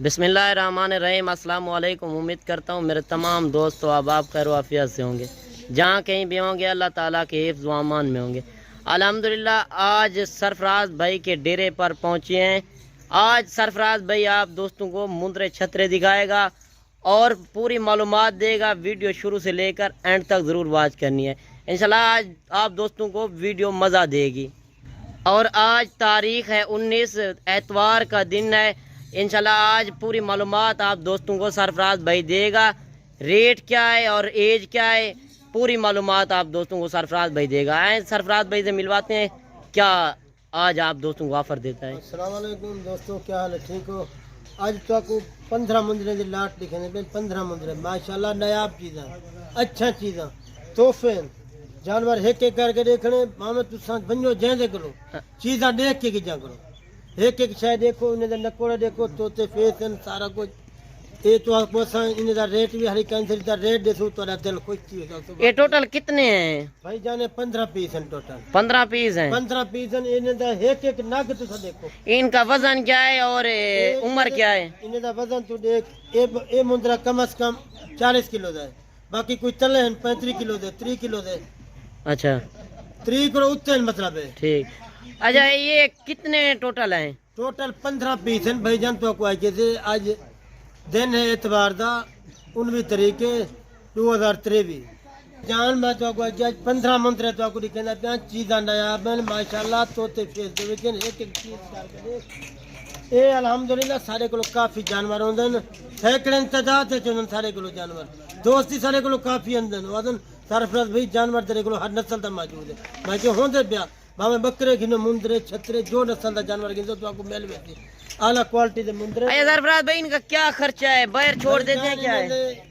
बिस्मिल्लाहिर्रहमानिर्रहीम। अस्सलाम वालेकुम। उम्मीद करता हूँ मेरे तमाम दोस्त आप खैर वाफियत से होंगे, जहाँ कहीं भी होंगे अल्लाह ताला के हिफ्ज़ व अमान में होंगे। अल्हम्दुलिल्लाह आज सरफराज भाई के डेरे पर पहुँचे हैं। आज सरफराज भाई आप दोस्तों को मुंदरे छतरे दिखाएगा और पूरी मालूमात देगा। वीडियो शुरू से लेकर एंड तक ज़रूर वॉच करनी है। इंशाल्लाह आज आप दोस्तों को वीडियो मज़ा देगी। और आज तारीख़ है 19, एतवार का दिन है। इंशाल्लाह आज पूरी मालूमात आप दोस्तों को सरफराज भाई देगा। रेट क्या है और एज क्या है, पूरी मालूमात आप दोस्तों को सरफराज भाई देगा। आए सरफराज भाई से मिलवाते हैं क्या आज आप दोस्तों को ऑफर देता है। अस्सलाम वालेकुम दोस्तों, क्या हाल है? ठीक हो? आज तो आपको 15 मुंदरे की लाट दिखेंगे। 15 मुंदरे माशाल्लाह नायाब चीज़ा, अच्छा चीज़ा, तोहफे जानवर एक एक करके देखने मामे तुसा बनो जैसे करो चीज़ा देख के गिजा करो। एक एक शय देखो, इन्हें नकोड़े देखो, तोते फेस सारा कुछ। ये तो आपको इन्हें रेट भी हरी कैंसिल का रेट देखो तो दिल खुश थी। ये टोटल कितने हैं भाई जाने 15 पीस हैं टोटल। 15 पीस हैं। 15 पीस हैं। इन्हें एक एक नग तुसा देखो, इनका वजन क्या है और उम्र क्या है? इन्हें वजन तो देख, ये मुंदरा कम से कम 40 किलो है। बाकी कोई तले हैं 35 किलो दे, 3 किलो दे। अच्छा 3 किलो उत्ते मतलब है। ठीक। अच्छा ये कितने टोटल हैं? टोटल 15 पीस हैं भाई जान। तो आज दिन है एतवार दा 19 तारीख 2023 जान। मैं तो आज 15 मंत्र तो आपको दिखाना पिया चीज़ा नायाब हैं माशाल्लाह। तोते फेस दे एक एक चीज करके ये अल्हम्दुलिल्लाह सारे को काफ़ी जानवर होंगे। सैकड़े तादाद सारे को जानवर दोस्ती सारे को काफ़ी आंदन। सरफराज भाई जानवर तेरे को हर नस्ल का मौजूद है। मैं क्यों होंगे पिया भावे बकरे गिनो, मुंदरे छतरे जो नस्ल का जानवर गिनो तो आपको मिल गए आला क्वालिटी के मुंदरे। सरफराज भाई इनका क्या खर्चा है? बाहर छोड़ देते हैं क्या है?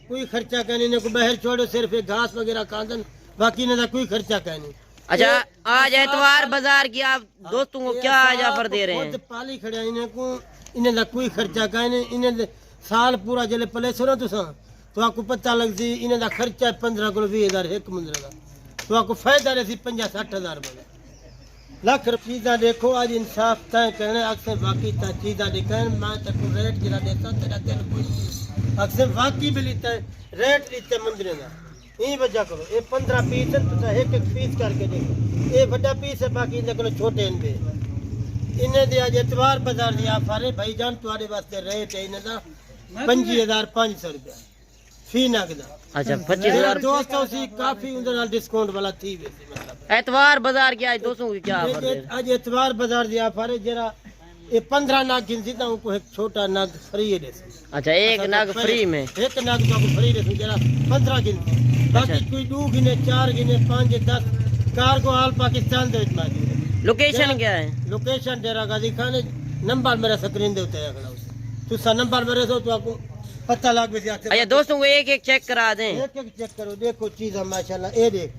कोई खर्चा कहने इन्हें को बाहर छोड़ो, सिर्फ एक घास वगैरह खादन, बाकी इन्हें कोई खर्चा कहने। अच्छा आज एतवार बाजार की आप दोस्तों को क्या आज ऑफर दे रहे हैं? पाली खड़े इन्हें को, इन्हें कोई खर्चा कहने। इन्हें साल पूरा जले पले सुनो तो आपको पता लग सी इन्हें खर्चा 15 को 20,000 एक मुंदरे का। तो आपको फायदा रही 50-60 हज़ार लाख चीज़ा देखो। आज इंसाफ तय करने अक्सर बाकी चीज़ा दिखाए। मैं तेको रेट गिरा देता तेरा दिल कोई अक्सर बाकी भी लेता है रेट लेते मुंदरे का। यही वजह करो ये 15 पीस है तो एक एक पीस करके देखो। ये बड़ा पीस है, बाकी इन्हें छोटे इन्हें दे आज एतवार बाजार दिया फारे भाई जान तुम्हारे वास्ते रेट है इन्हें 25,500 रुपया फी नगदा। अच्छा 25,000 दोस्तों से काफी उधर डिस्काउंट वाला थी मतलब। एतवार बाजार की आज दोस्तों की क्या ऑफर है? आज एतवार बाजार दिया फारे जरा ये 15 नाग गिनती था उनको एक छोटा नाग फ्री है। अच्छा एक नाग फ्री में, एक नाग तो फ्री दे जरा 15 गिनती। बाकी कोई 2 गिने 4 गिने 5 10 कार को हाल पाकिस्तान दे मौजूद। लोकेशन क्या है? लोकेशन डेरा गाजी खान नंबर मेरा स्क्रीन दे उताया खड़ा तुसा नंबर मेरे तो आपको पता लग भी जाता है। अच्छा दोस्तों को एक एक चेक करा दें। एक एक चेक करो देखो चीज है माशाल्लाह। ये देख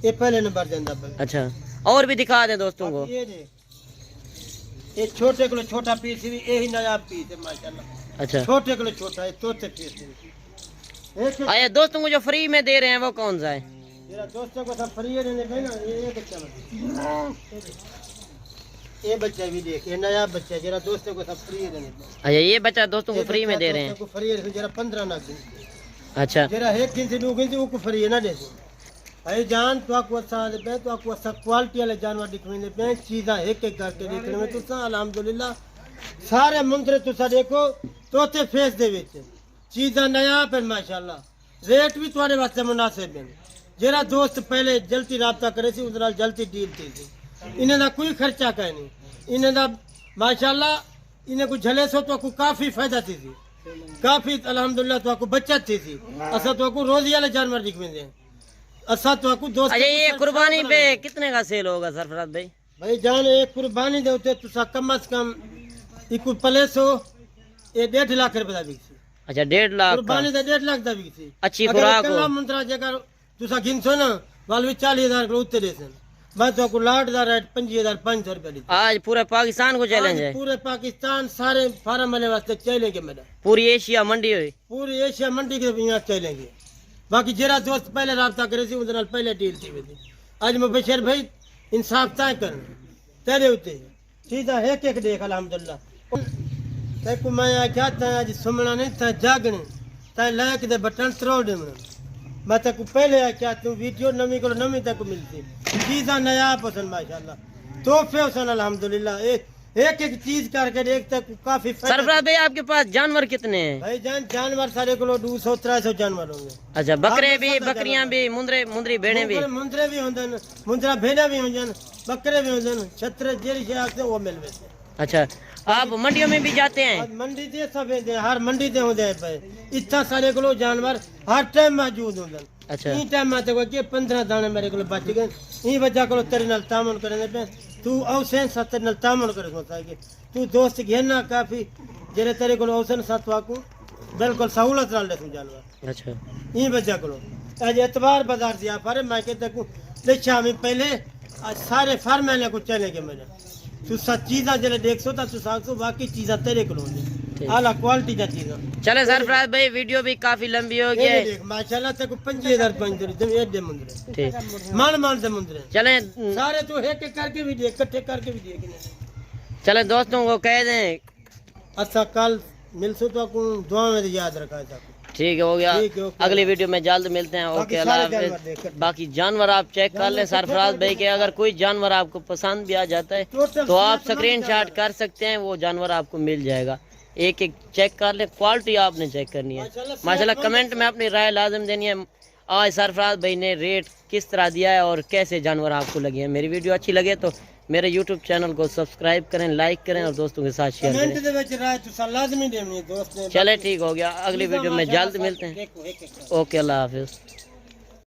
ये पहले नंबर देंदा। अच्छा और भी दिखा दे दोस्तों को। ये देख ये छोटे को छोटा पीस भी यही नया पीस है माशाल्लाह। अच्छा छोटे को छोटा है तोते पीस है। अच्छा दोस्तों को जो फ्री में दे रहे हैं वो कौन सा है? मेरा दोस्तों को सब फ्री है देने ना। ये बच्चा ये बच्चा भी देख ये नया बच्चा जरा दोस्तों को सब फ्री देने। अच्छा ये बच्चा दोस्तों को फ्री में दे रहे हैं। फ्री है जरा 15 ना दे। अच्छा जरा एक दिन से 2 दिन से वो फ्री है ना दे भाई जान। तो आपको अच्छा दे तो आपको अच्छा क्वालिटी वाले जानवर दिखने पे चीज़ा एक एक करके देखने में तुसा अल्हम्दुलिल्लाह सारे मुंदरे तुसा देखो तोते फेस दे विच चीज़ा नया पे माशाल्लाह। रेट भी तुम्हारे वास्ते मुनासिब है। जरा दोस्त पहले जल्दी राब्ता करे सी उधर जल्दी डील थी। इन्हें दा कोई खर्चा कह नहीं। इन्हें दा माशाल्लाह इन्हें को झले सो तो काफी फायदा थी काफी अल्हम्दुलिल्लाह तो आपको बचत थी। असा तो आपको रोजी वाले जानवर दिखवेंगे असा तो आपको दोस्त। अच्छा ये कुर्बानी पे कितने का सेल होगा सरफराज भाई? भाई जान एक कुर्बानी दे उते तुसा कम से कम इको प्लेस हो ये 1.5 लाख रुपए दा बिकसी। अच्छा 1.5 लाख कुर्बानी दे 1.5 लाख दा बिकसी। अच्छी खुराक हो मंत्रा जगह तुसा गिनसो ना वाल भी 40,000 के उत्ते देसन। मैं तो लाट दा रेट 25,500 रुपए। आज पूरे पाकिस्तान को चैलेंज है। पूरे पाकिस्तान सारे फार्म वाले वास्ते चलेंगे मेरा। पूरी एशिया मंडी हुई, पूरी एशिया मंडी के यहाँ चलेंगे। बाकी जरा दोस्त पहले राब्ता करे सी उधर पहले डील थी। आज मुबशर भाई इंसाफ तय कर तेरे उते चीज़ा एक एक देख अल्हम्दुलिल्लाह। तेको मैं आख्या तैं अज सुमना नहीं तैं जागने तैं लाइक दे बटन त्रोड़ देवने मैं तेको पहले आख्या तू वीडियो नवी को नवी तेको मिलती चीज़ा नया पसंद माशाल्लाह तोहफे हुसन अल्हम्दुलिल्लाह एक एक चीज करके एक तक काफी सरफराज भाई आपके पास जानवर कितने हैं? भाई जानवर सारे को 200-300 जानवर होंगे। अच्छा बकरे भी बकरियां भी मुंदरी भेड़े भी मुंदरे भी होंगे मुंदरा भेड़ा भी होंगे बकरे भी होंगे छतरे जेरी से आते वो मिलवे। अच्छा आप मंडियों में भी जाते हैं? मंडी दे सब हर मंडी दे होंगे भाई इतना सारे को जानवर हर टाइम मौजूद होंगे। अच्छा ई टाइम में तो 15 दाने मेरे को बच गए ई वजह को तेरे नाल तामन करने पे तू औसन सत नल तामन कर सोता है तू दोस्त घेना काफी जेरे तेरे को औसन सत वाकू बिल्कुल सहूलत नाल ले तू जानवर। अच्छा ई वजह को आज एतवार बाजार दिया पर मैं के देखू देखा मैं पहले सारे फार्म को चले के मेरे तू सब चीज़ा जले देख सो ता तू सासो बाकी चीज़ा तेरे को होंगी आला क्वालिटी का चीज़ा। चले सरफराज भाई वीडियो भी काफी लंबी हो गई है माशाल्लाह तेको 5000 दे मुंदरे ठीक मान दे मुंदरे चले सारे तू एक एक करके भी दे इकट्ठे करके भी दे। चले दोस्तों को कह दें अच्छा कल मिलसो तो को दुआ में याद रखा है। ठीक है हो गया अगली वीडियो में जल्द मिलते हैं। ओके अल्लाह हाफिज़। बाकी जानवर आप चेक कर लें सरफराज भाई के अगर कोई जानवर आपको पसंद भी आ जाता है तो आप स्क्रीनशॉट कर सकते हैं वो जानवर आपको मिल जाएगा। एक एक चेक कर ले क्वालिटी आपने चेक करनी है माशाल्लाह। कमेंट में अपनी राय लाजम देनी है। आज सरफराज भाई ने रेट किस तरह दिया है और कैसे जानवर आपको लगे हैं। मेरी वीडियो अच्छी लगे तो मेरे यूट्यूब चैनल को सब्सक्राइब करें लाइक करें और दोस्तों के साथ शेयर करें। चले ठीक हो गया अगली वीडियो में जल्द मिलते हैं। ओके अल्लाह हाफिज़।